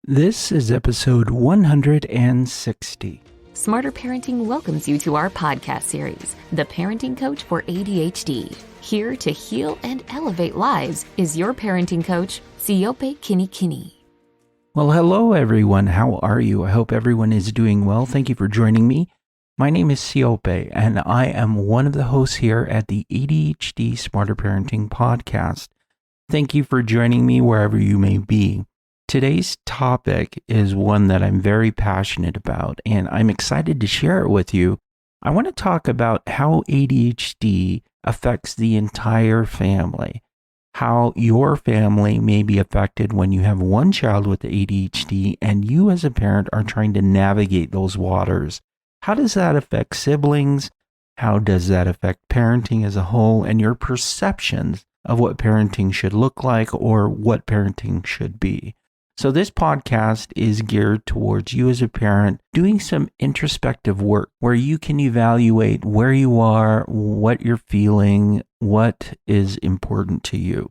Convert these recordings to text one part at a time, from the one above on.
This is episode 160. Smarter Parenting welcomes you to our podcast series, The Parenting Coach for ADHD. Here to heal and elevate lives is your parenting coach, Siope Kinikini. Well, hello everyone. How are you? I hope everyone is doing well. Thank you for joining me. My name is Siope, and I am one of the hosts here at the ADHD Smarter Parenting podcast. Thank you for joining me wherever you may be. Today's topic is one that I'm very passionate about, and I'm excited to share it with you. I want to talk about how ADHD affects the entire family, how your family may be affected when you have one child with ADHD and you as a parent are trying to navigate those waters. How does that affect siblings? How does that affect parenting as a whole and your perceptions of what parenting should look like or what parenting should be? So this podcast is geared towards you as a parent doing some introspective work where you can evaluate where you are, what you're feeling, what is important to you.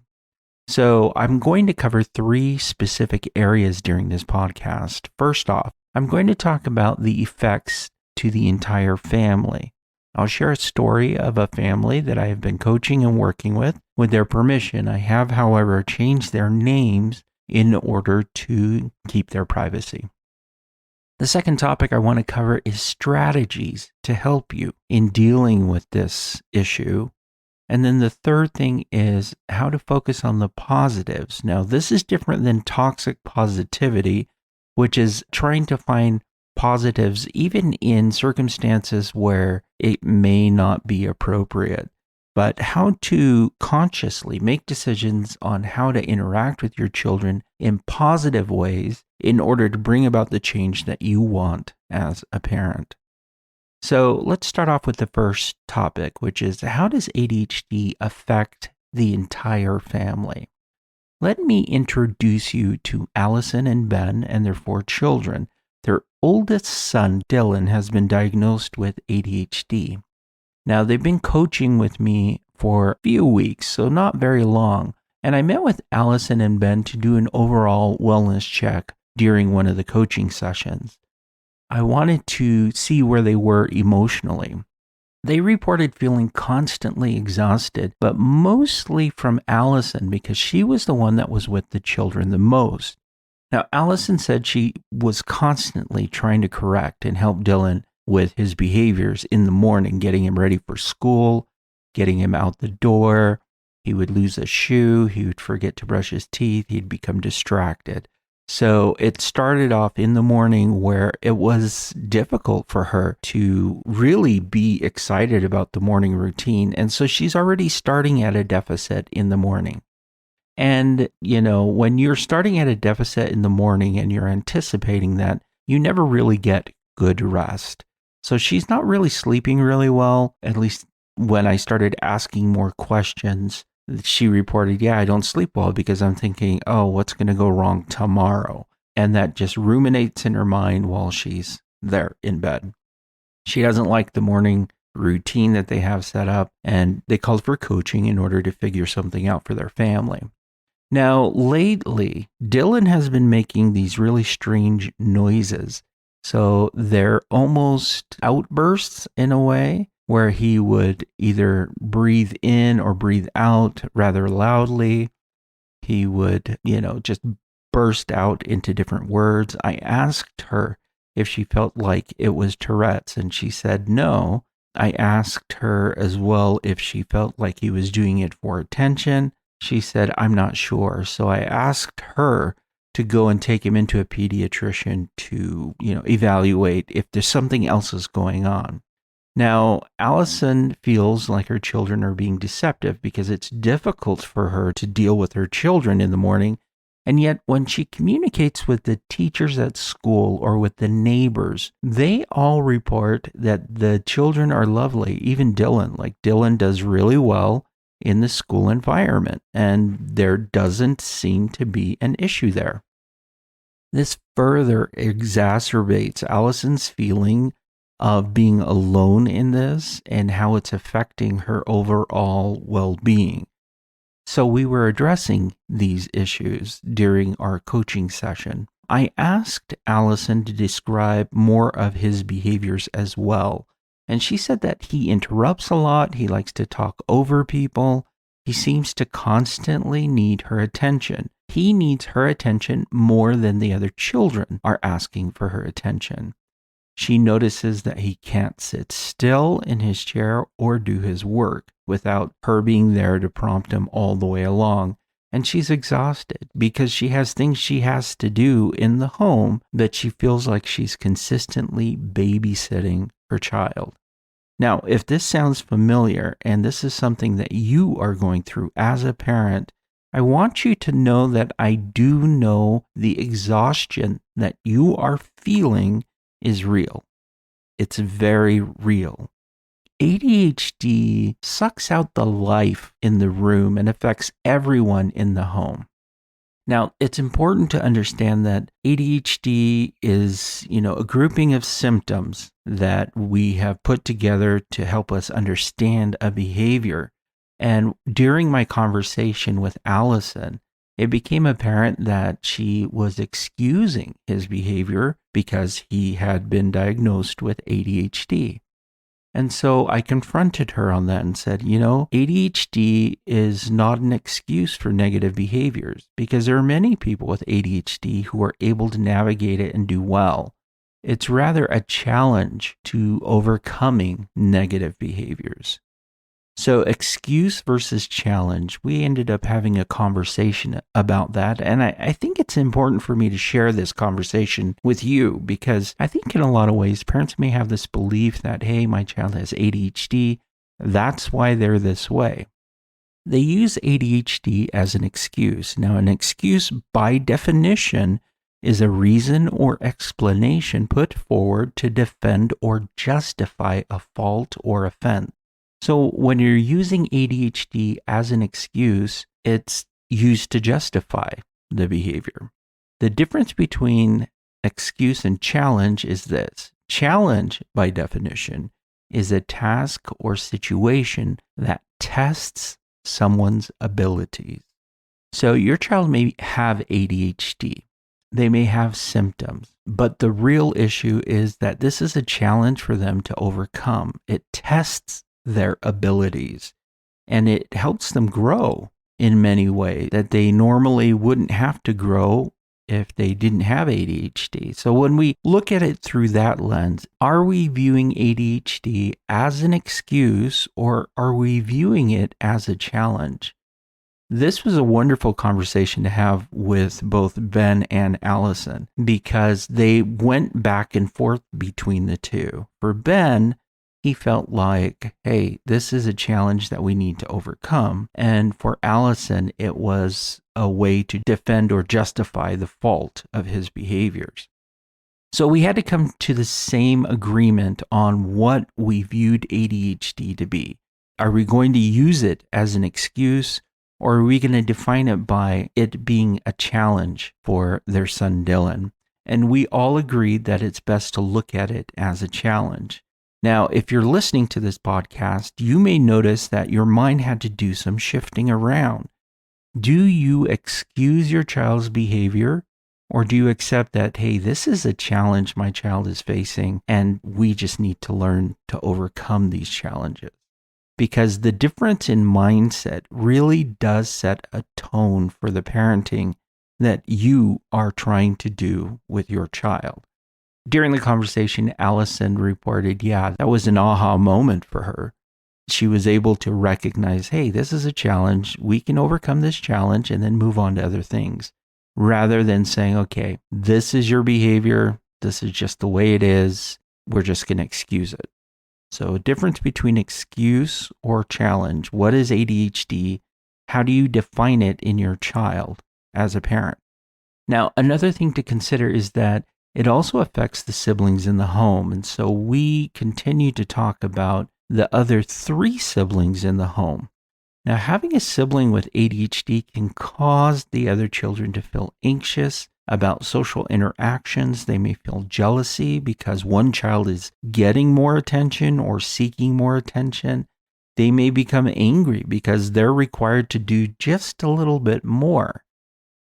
So I'm going to cover 3 specific areas during this podcast. First off, I'm going to talk about the effects to the entire family. I'll share a story of a family that I have been coaching and working with their permission. I have, however, changed their names in order to keep their privacy. The second topic I want to cover is strategies to help you in dealing with this issue. And then the third thing is how to focus on the positives. Now, this is different than toxic positivity, which is trying to find positives even in circumstances where it may not be appropriate. But how to consciously make decisions on how to interact with your children in positive ways in order to bring about the change that you want as a parent. So let's start off with the first topic, which is how does ADHD affect the entire family? Let me introduce you to Allison and Ben and their 4 children. Their oldest son, Dylan, has been diagnosed with ADHD. Now, they've been coaching with me for a few weeks, so not very long. And I met with Allison and Ben to do an overall wellness check during one of the coaching sessions. I wanted to see where they were emotionally. They reported feeling constantly exhausted, but mostly from Allison because she was the one that was with the children the most. Now, Allison said she was constantly trying to correct and help Dylan with his behaviors in the morning, getting him ready for school, getting him out the door. He would lose a shoe. He would forget to brush his teeth. He'd become distracted. So it started off in the morning where it was difficult for her to really be excited about the morning routine. And so she's already starting at a deficit in the morning. And, when you're starting at a deficit in the morning and you're anticipating that, you never really get good rest. So she's not really sleeping really well. At least when I started asking more questions, she reported, I don't sleep well because I'm thinking, what's going to go wrong tomorrow? And that just ruminates in her mind while she's there in bed. She doesn't like the morning routine that they have set up, and they called for coaching in order to figure something out for their family. Now, lately, Dylan has been making these really strange noises. So they're almost outbursts in a way where he would either breathe in or breathe out rather loudly. He would, just burst out into different words. I asked her if she felt like it was Tourette's, and she said no. I asked her as well if she felt like he was doing it for attention. She said, I'm not sure. So I asked her to go and take him into a pediatrician to, evaluate if there's something else is going on. Now, Allison feels like her children are being deceptive because it's difficult for her to deal with her children in the morning. And yet when she communicates with the teachers at school or with the neighbors, they all report that the children are lovely. Even Dylan, Dylan does really well in the school environment, and there doesn't seem to be an issue there. This further exacerbates Allison's feeling of being alone in this and how it's affecting her overall well-being. So we were addressing these issues during our coaching session. I asked Allison to describe more of his behaviors as well. And she said that he interrupts a lot. He likes to talk over people. He seems to constantly need her attention. He needs her attention more than the other children are asking for her attention. She notices that he can't sit still in his chair or do his work without her being there to prompt him all the way along. And she's exhausted because she has things she has to do in the home that she feels like she's consistently babysitting her child. Now, if this sounds familiar and this is something that you are going through as a parent, I want you to know that I do know the exhaustion that you are feeling is real. It's very real. ADHD sucks out the life in the room and affects everyone in the home. Now, it's important to understand that ADHD is, a grouping of symptoms that we have put together to help us understand a behavior. And during my conversation with Allison, it became apparent that she was excusing his behavior because he had been diagnosed with ADHD. And so I confronted her on that and said, ADHD is not an excuse for negative behaviors because there are many people with ADHD who are able to navigate it and do well. It's rather a challenge to overcoming negative behaviors. So excuse versus challenge, we ended up having a conversation about that. And I think it's important for me to share this conversation with you because I think in a lot of ways, parents may have this belief that, hey, my child has ADHD. That's why they're this way. They use ADHD as an excuse. Now, an excuse by definition is a reason or explanation put forward to defend or justify a fault or offense. So when you're using ADHD as an excuse, it's used to justify the behavior. The difference between excuse and challenge is this. Challenge, by definition, is a task or situation that tests someone's abilities. So your child may have ADHD. They may have symptoms, but the real issue is that this is a challenge for them to overcome. It tests their abilities and it helps them grow in many ways that they normally wouldn't have to grow if they didn't have ADHD. So when we look at it through that lens, are we viewing ADHD as an excuse or are we viewing it as a challenge? This was a wonderful conversation to have with both Ben and Allison because they went back and forth between the two. For Ben, he felt like, hey, this is a challenge that we need to overcome. And for Allison, it was a way to defend or justify the fault of his behaviors. So we had to come to the same agreement on what we viewed ADHD to be. Are we going to use it as an excuse, or are we going to define it by it being a challenge for their son Dylan? And we all agreed that it's best to look at it as a challenge. Now, if you're listening to this podcast, you may notice that your mind had to do some shifting around. Do you excuse your child's behavior, or do you accept that, hey, this is a challenge my child is facing, and we just need to learn to overcome these challenges? Because the difference in mindset really does set a tone for the parenting that you are trying to do with your child. During the conversation, Allison reported, that was an aha moment for her. She was able to recognize, hey, this is a challenge. We can overcome this challenge and then move on to other things, rather than saying, okay, this is your behavior. This is just the way it is. We're just going to excuse it. So a difference between excuse or challenge. What is ADHD? How do you define it in your child as a parent? Now, another thing to consider is that it also affects the siblings in the home. And so we continue to talk about the other 3 siblings in the home. Now, having a sibling with ADHD can cause the other children to feel anxious about social interactions. They may feel jealousy because one child is getting more attention or seeking more attention. They may become angry because they're required to do just a little bit more.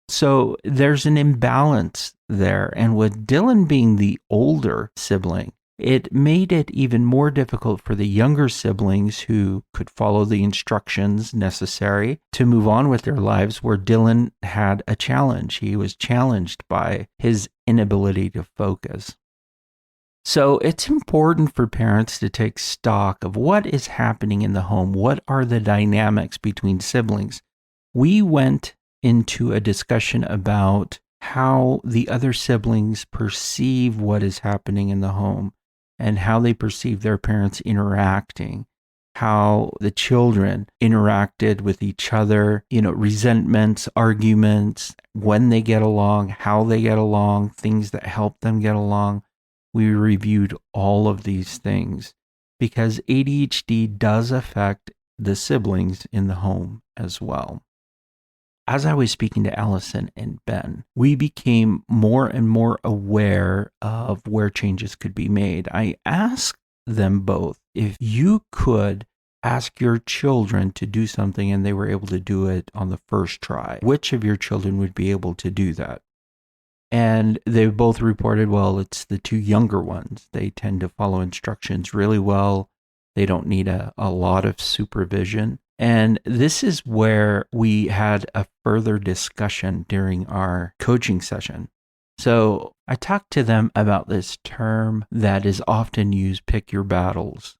So there's an imbalance there. And with Dylan being the older sibling, it made it even more difficult for the younger siblings who could follow the instructions necessary to move on with their lives, where Dylan had a challenge. He was challenged by his inability to focus. So it's important for parents to take stock of what is happening in the home. What are the dynamics between siblings? We went into a discussion about how the other siblings perceive what is happening in the home and how they perceive their parents interacting, how the children interacted with each other, resentments, arguments, when they get along, how they get along, things that help them get along. We reviewed all of these things because ADHD does affect the siblings in the home as well. As I was speaking to Allison and Ben, we became more and more aware of where changes could be made. I asked them both if you could ask your children to do something and they were able to do it on the first try, which of your children would be able to do that? And they both reported, well, it's the two younger ones. They tend to follow instructions really well. They don't need a lot of supervision. And this is where we had a further discussion during our coaching session. So I talked to them about this term that is often used, pick your battles.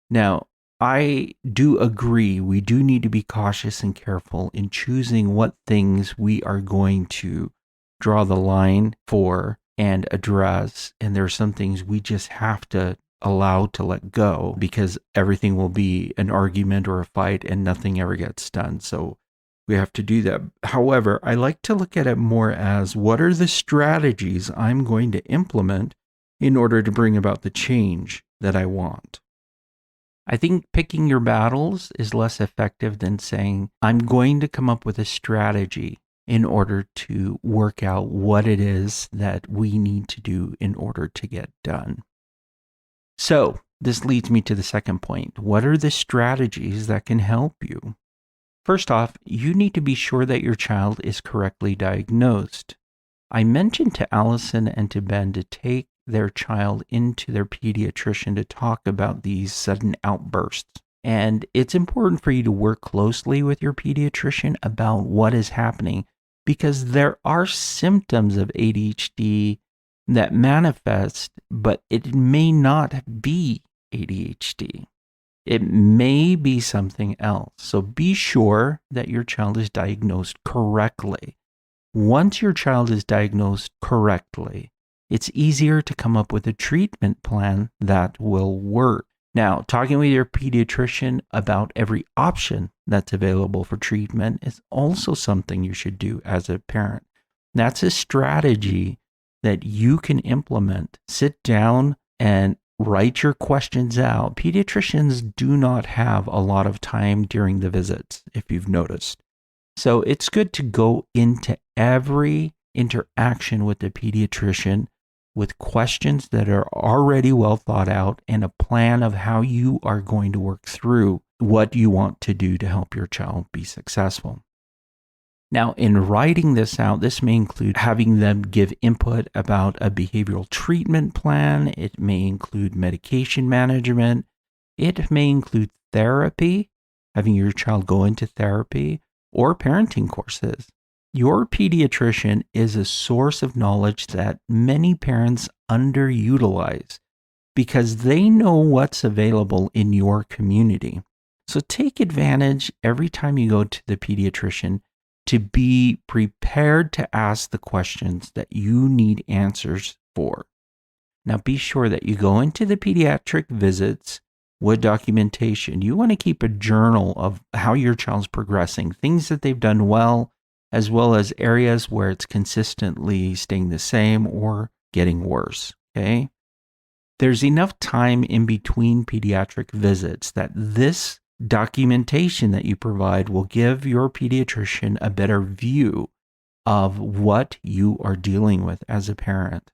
Now, I do agree we do need to be cautious and careful in choosing what things we are going to draw the line for and address. And there are some things we just have to allow to let go because everything will be an argument or a fight and nothing ever gets done. So we have to do that. However, I like to look at it more as what are the strategies I'm going to implement in order to bring about the change that I want. I think picking your battles is less effective than saying, I'm going to come up with a strategy in order to work out what it is that we need to do in order to get done. So this leads me to the second point. What are the strategies that can help you? First off, you need to be sure that your child is correctly diagnosed. I mentioned to Allison and to Ben to take their child into their pediatrician to talk about these sudden outbursts. And it's important for you to work closely with your pediatrician about what is happening because there are symptoms of ADHD that manifest, but it may not be ADHD. It may be something else. So be sure that your child is diagnosed correctly. Once your child is diagnosed correctly, it's easier to come up with a treatment plan that will work. Now, talking with your pediatrician about every option that's available for treatment is also something you should do as a parent. That's a strategy that you can implement. Sit down and write your questions out. Pediatricians do not have a lot of time during the visits, if you've noticed. So it's good to go into every interaction with the pediatrician with questions that are already well thought out and a plan of how you are going to work through what you want to do to help your child be successful. Now, in writing this out, this may include having them give input about a behavioral treatment plan. It may include medication management. It may include therapy, having your child go into therapy, or parenting courses. Your pediatrician is a source of knowledge that many parents underutilize because they know what's available in your community. So take advantage every time you go to the pediatrician to be prepared to ask the questions that you need answers for. Now be sure that you go into the pediatric visits with documentation. You want to keep a journal of how your child's progressing, things that they've done well, as well as areas where it's consistently staying the same or getting worse, okay? There's enough time in between pediatric visits that this documentation that you provide will give your pediatrician a better view of what you are dealing with as a parent.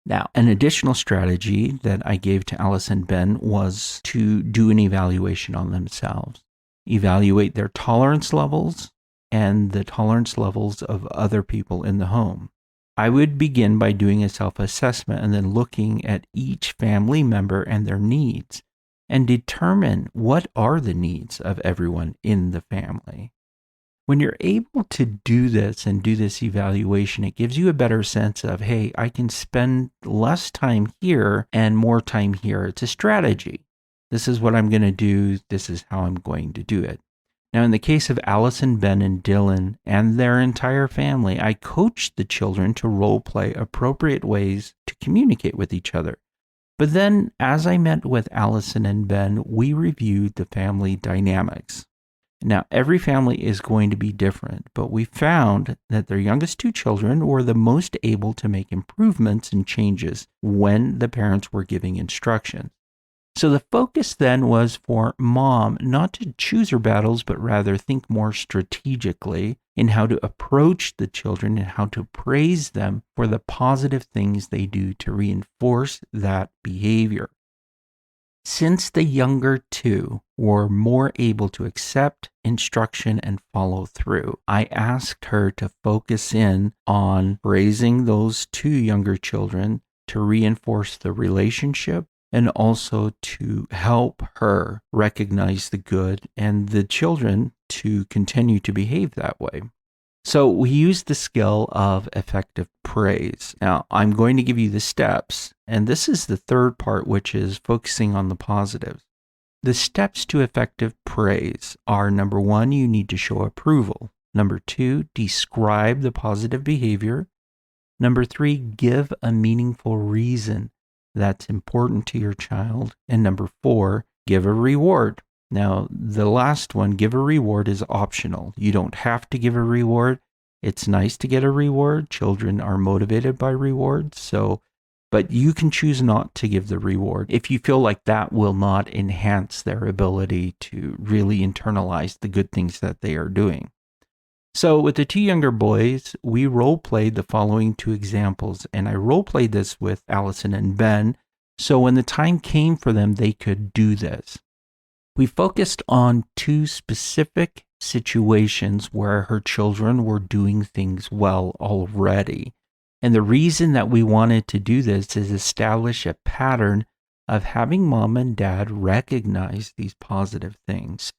Now, an additional strategy that I gave to Alice and Ben was to do an evaluation on themselves. Evaluate their tolerance levels, and the tolerance levels of other people in the home. I would begin by doing a self-assessment and then looking at each family member and their needs and determine what are the needs of everyone in the family. When you're able to do this and do this evaluation, it gives you a better sense of, hey, I can spend less time here and more time here. It's a strategy. This is what I'm going to do. This is how I'm going to do it. Now, in the case of Allison, Ben, and Dylan and their entire family, I coached the children to role play appropriate ways to communicate with each other. But then, as I met with Allison and Ben, we reviewed the family dynamics. Now, every family is going to be different, but we found that their youngest two children were the most able to make improvements and changes when the parents were giving instructions. So the focus then was for mom not to choose her battles, but rather think more strategically in how to approach the children and how to praise them for the positive things they do to reinforce that behavior. Since the younger two were more able to accept instruction and follow through, I asked her to focus in on raising those two younger children to reinforce the relationship and also to help her recognize the good and the children to continue to behave that way. So we use the skill of effective praise. Now, I'm going to give you the steps, and this is the third part, which is focusing on the positives. The steps to effective praise are: number one, you need to show approval. Number two, describe the positive behavior. Number three, give a meaningful reason that's important to your child. And number four, give a reward. Now, the last one, give a reward, is optional. You don't have to give a reward. It's nice to get a reward. Children are motivated by rewards. But you can choose not to give the reward if you feel like that will not enhance their ability to really internalize the good things that they are doing. So with the two younger boys, we role-played the following two examples, and I role-played this with Allison and Ben, so when the time came for them, they could do this. We focused on two specific situations where her children were doing things well already. And the reason that we wanted to do this is establish a pattern of having mom and dad recognize these positive things.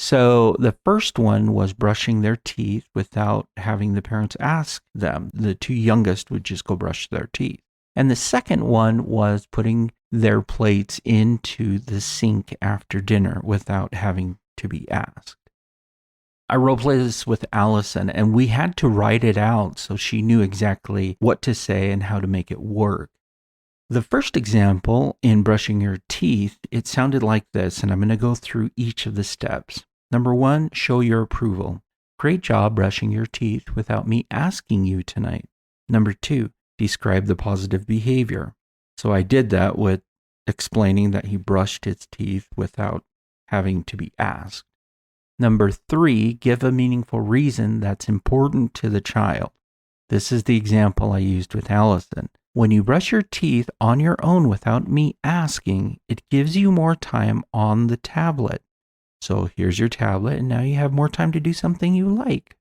So the first one was brushing their teeth without having the parents ask them. The two youngest would just go brush their teeth. And the second one was putting their plates into the sink after dinner without having to be asked. I role-played this with Allison, and we had to write it out so she knew exactly what to say and how to make it work. The first example, in brushing your teeth, it sounded like this, and I'm going to go through each of the steps. Number one, show your approval. Great job brushing your teeth without me asking you tonight. Number two, describe the positive behavior. So I did that with explaining that he brushed his teeth without having to be asked. Number three, give a meaningful reason that's important to the child. This is the example I used with Allison. When you brush your teeth on your own without me asking, it gives you more time on the tablet. So here's your tablet, and now you have more time to do something you like.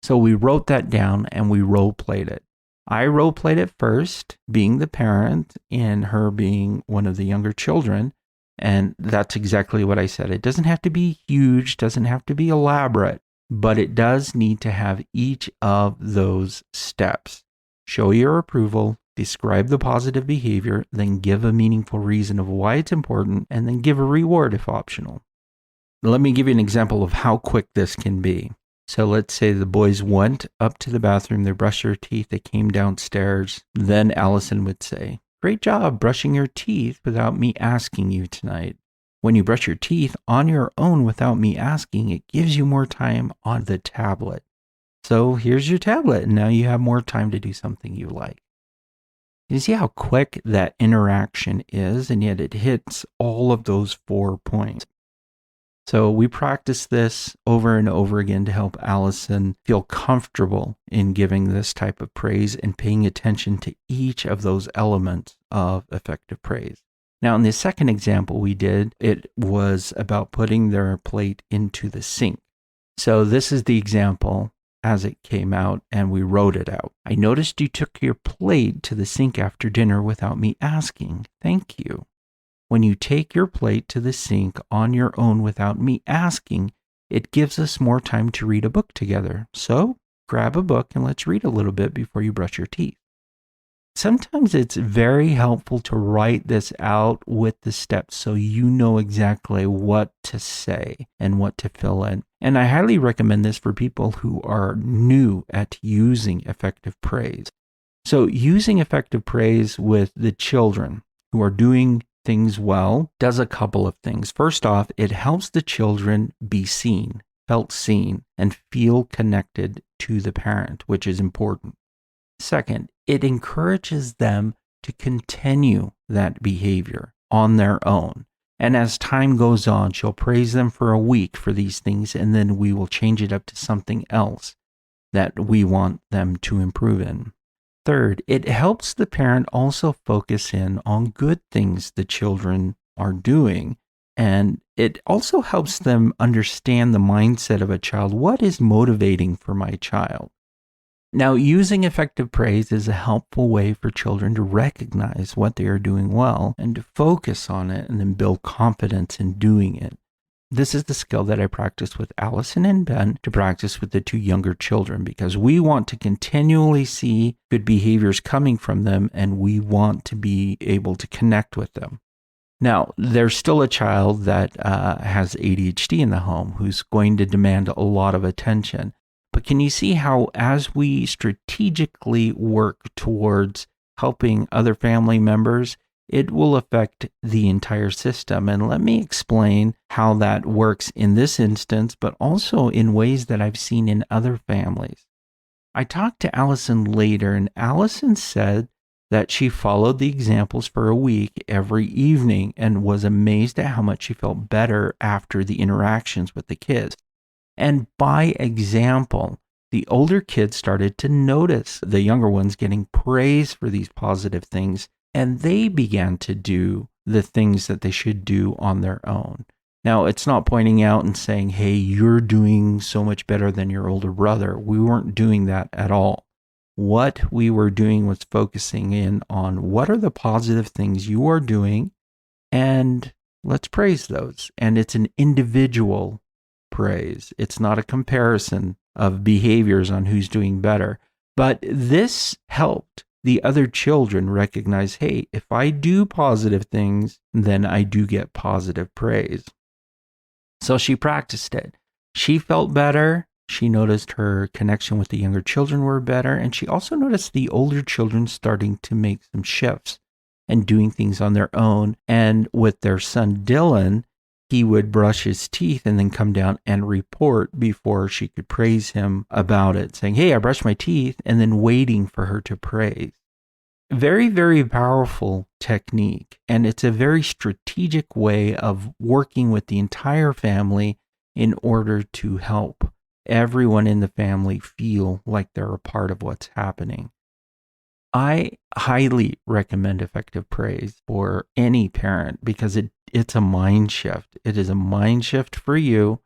So we wrote that down and we role-played it. I role-played it first, being the parent and her being one of the younger children. And that's exactly what I said. It doesn't have to be huge, doesn't have to be elaborate, but it does need to have each of those steps. Show your approval, describe the positive behavior, then give a meaningful reason of why it's important, and then give a reward if optional. Let me give you an example of how quick this can be. So let's say the boys went up to the bathroom, they brushed their teeth, they came downstairs. Then Allison would say, "Great job brushing your teeth without me asking you tonight. When you brush your teeth on your own without me asking, it gives you more time on the tablet. So here's your tablet, and now you have more time to do something you like." You see how quick that interaction is, and yet it hits all of those 4 points. So we practice this over and over again to help Allison feel comfortable in giving this type of praise and paying attention to each of those elements of effective praise. Now, in the second example we did, it was about putting their plate into the sink. So this is the example as it came out, and we wrote it out. I noticed you took your plate to the sink after dinner without me asking. Thank you. When you take your plate to the sink on your own without me asking, it gives us more time to read a book together. So grab a book and let's read a little bit before you brush your teeth. Sometimes it's very helpful to write this out with the steps so you know exactly what to say and what to fill in. And I highly recommend this for people who are new at using effective praise. So using effective praise with the children who are doing things well does a couple of things. First off, it helps the children be seen, felt seen, and feel connected to the parent, which is important. Second, it encourages them to continue that behavior on their own. And as time goes on, she'll praise them for a week for these things, and then we will change it up to something else that we want them to improve in. Third, it helps the parent also focus in on good things the children are doing. And it also helps them understand the mindset of a child. What is motivating for my child? Now, using effective praise is a helpful way for children to recognize what they are doing well and to focus on it and then build confidence in doing it. This is the skill that I practice with Allison and Ben to practice with the two younger children because we want to continually see good behaviors coming from them and we want to be able to connect with them. Now, there's still a child that has ADHD in the home who's going to demand a lot of attention. But can you see how as we strategically work towards helping other family members, it will affect the entire system? And let me explain how that works in this instance, but also in ways that I've seen in other families. I talked to Allison later, and Allison said that she followed the examples for a week every evening and was amazed at how much she felt better after the interactions with the kids. And by example, the older kids started to notice the younger ones getting praise for these positive things, and they began to do the things that they should do on their own. Now, it's not pointing out and saying, hey, you're doing so much better than your older brother. We weren't doing that at all. What we were doing was focusing in on what are the positive things you are doing, and let's praise those. And it's an individual praise. It's not a comparison of behaviors on who's doing better. But this helped the other children recognize, hey, if I do positive things, then I do get positive praise. So she practiced it. She felt better. She noticed her connection with the younger children were better. And she also noticed the older children starting to make some shifts and doing things on their own. And with their son, Dylan, he would brush his teeth and then come down and report before she could praise him about it, saying, hey, I brushed my teeth, and then waiting for her to praise. Very, very powerful technique. And it's a very strategic way of working with the entire family in order to help everyone in the family feel like they're a part of what's happening. I highly recommend effective praise for any parent because it's a mind shift. It is a mind shift for you.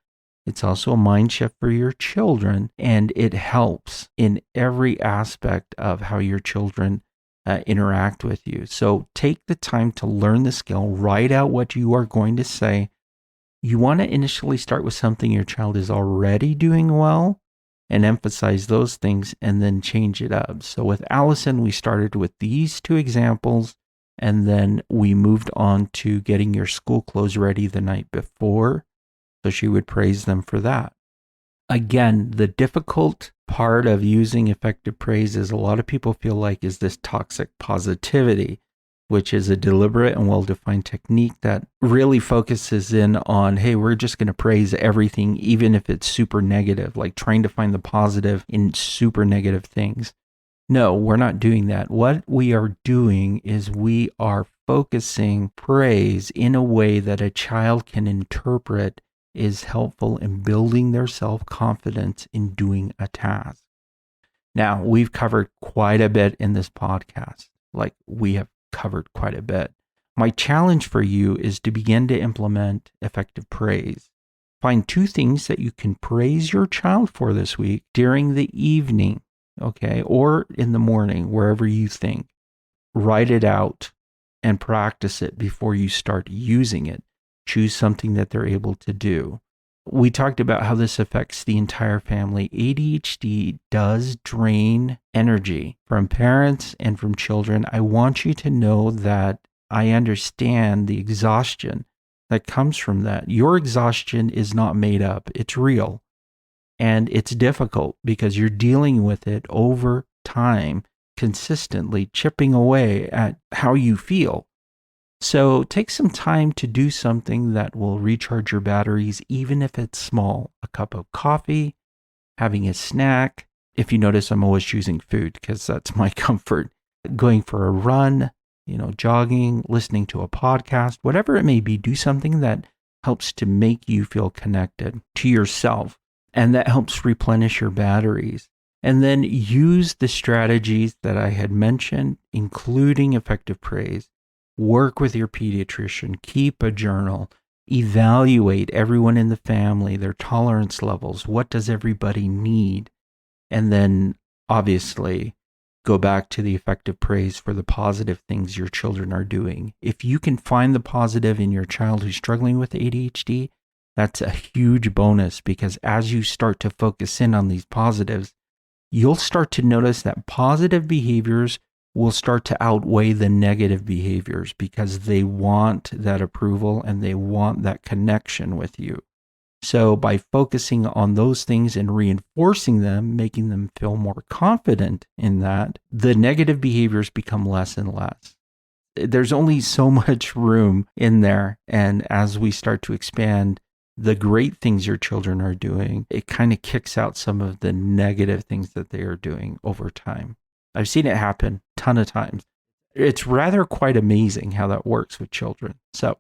It's also a mind shift for your children, and it helps in every aspect of how your children interact with you. So take the time to learn the skill, write out what you are going to say. You want to initially start with something your child is already doing well and emphasize those things and then change it up. So with Allison, we started with these two examples, and then we moved on to getting your school clothes ready the night before. So she would praise them for that. Again, the difficult part of using effective praise is a lot of people feel like is this toxic positivity, which is a deliberate and well-defined technique that really focuses in on, hey, we're just going to praise everything, even if it's super negative, like trying to find the positive in super negative things. No, we're not doing that. What we are doing is we are focusing praise in a way that a child can interpret is helpful in building their self-confidence in doing a task. Now, we've covered quite a bit in this podcast. Like we have covered quite a bit. My challenge for you is to begin to implement effective praise. Find 2 things that you can praise your child for this week during the evening, okay, or in the morning, wherever you think. Write it out and practice it before you start using it. Choose something that they're able to do. We talked about how this affects the entire family. ADHD does drain energy from parents and from children. I want you to know that I understand the exhaustion that comes from that. Your exhaustion is not made up, it's real. And it's difficult because you're dealing with it over time, consistently chipping away at how you feel. So take some time to do something that will recharge your batteries, even if it's small. A cup of coffee, having a snack. If you notice, I'm always choosing food because that's my comfort. Going for a run, jogging, listening to a podcast, whatever it may be, do something that helps to make you feel connected to yourself and that helps replenish your batteries. And then use the strategies that I had mentioned, including effective praise. Work with your pediatrician, keep a journal, evaluate everyone in the family, their tolerance levels. What does everybody need? And then obviously go back to the effective praise for the positive things your children are doing. If you can find the positive in your child who's struggling with ADHD, that's a huge bonus, because as you start to focus in on these positives, you'll start to notice that positive behaviors will start to outweigh the negative behaviors because they want that approval and they want that connection with you. So by focusing on those things and reinforcing them, making them feel more confident in that, the negative behaviors become less and less. There's only so much room in there. And as we start to expand the great things your children are doing, it kind of kicks out some of the negative things that they are doing over time. I've seen it happen a ton of times. It's rather quite amazing how that works with children. So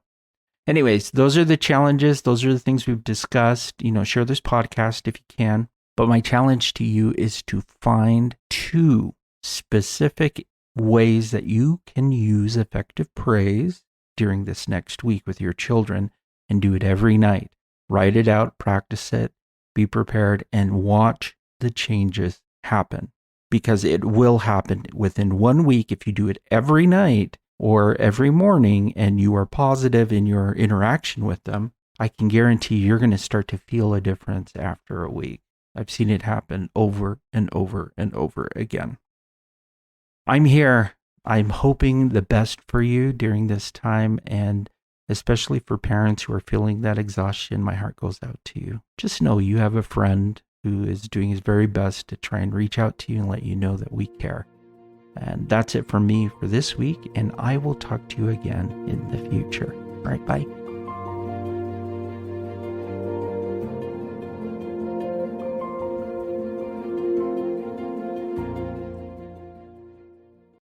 anyways, those are the challenges. Those are the things we've discussed. Share this podcast if you can. But my challenge to you is to find 2 specific ways that you can use effective praise during this next week with your children, and do it every night. Write it out, practice it, be prepared, and watch the changes happen. Because it will happen within 1 week if you do it every night or every morning and you are positive in your interaction with them. I can guarantee you're going to start to feel a difference after a week. I've seen it happen over and over and over again. I'm here. I'm hoping the best for you during this time, and especially for parents who are feeling that exhaustion, my heart goes out to you. Just know you have a friend who is doing his very best to try and reach out to you and let you know that we care. And that's it from me for this week, and I will talk to you again in the future. All right, bye.